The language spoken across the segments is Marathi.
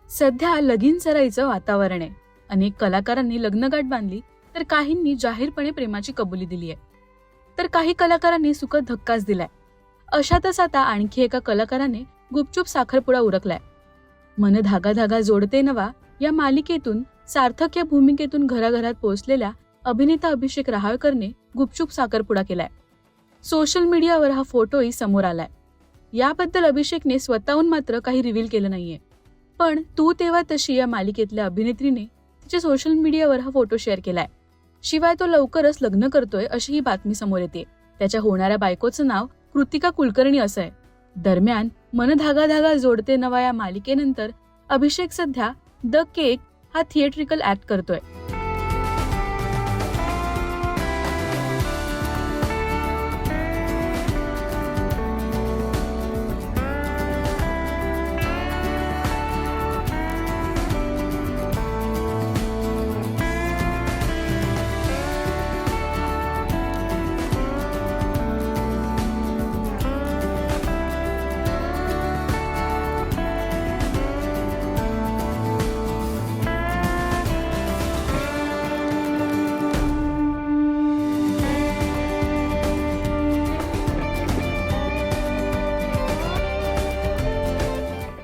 सध्या लगीन सराईचं वातावरण आहे. अनेक कलाकारांनी लग्नगाठ बांधली तर काहींनी जाहीरपणे प्रेमाची कबुली दिली आहे, तर काही कलाकारांनी सुखद धक्काच दिलाय. अशातच आता आणखी एका कलाकाराने गुपचूप साखरपुडा उरकलाय. मन धागा धागा जोडते नवा या मालिकेतून सार्थक या भूमिकेतून घराघरात पोहोचलेल्या अभिनेता अभिषेक रहाळकरने गुपचूप साखरपुडा केलाय. सोशल मीडियावर हा फोटोही समोर आलाय. याबद्दल अभिषेकने स्वतःहून मात्र काही रिव्हील केलं नाहीये. पण तू तेव्हा तशी या मालिकेतल्या अभिनेत्रीने तिच्या सोशल मीडियावर हा फोटो शेअर केलाय. शिवाय तो लवकरच लग्न करतोय अशी ही बातमी समोर येते. त्याच्या होणाऱ्या बायकोचं नाव कृतिका कुलकर्णी असं आहे. दरम्यान मन धागा धागा जोडते नवा या मालिकेनंतर अभिषेक सध्या द केक हा थिएट्रिकल ऍक्ट करतोय.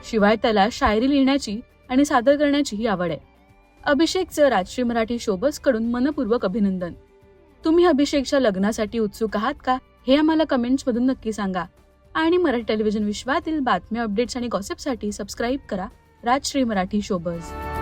शिवाय त्याला शायरी लिहिण्याची आणि सादर करण्याचीही आवड आहे. अभिषेकचं राजश्री मराठी शोबज कडून मनपूर्वक अभिनंदन. तुम्ही अभिषेकच्या लग्नासाठी उत्सुक आहात का हे आम्हाला कमेंट्स मधून नक्की सांगा. आणि मराठी टेलिव्हिजन विश्वातील बातम्या, अपडेट्स आणि गॉसिपसाठी सबस्क्राईब करा राजश्री मराठी शोबज.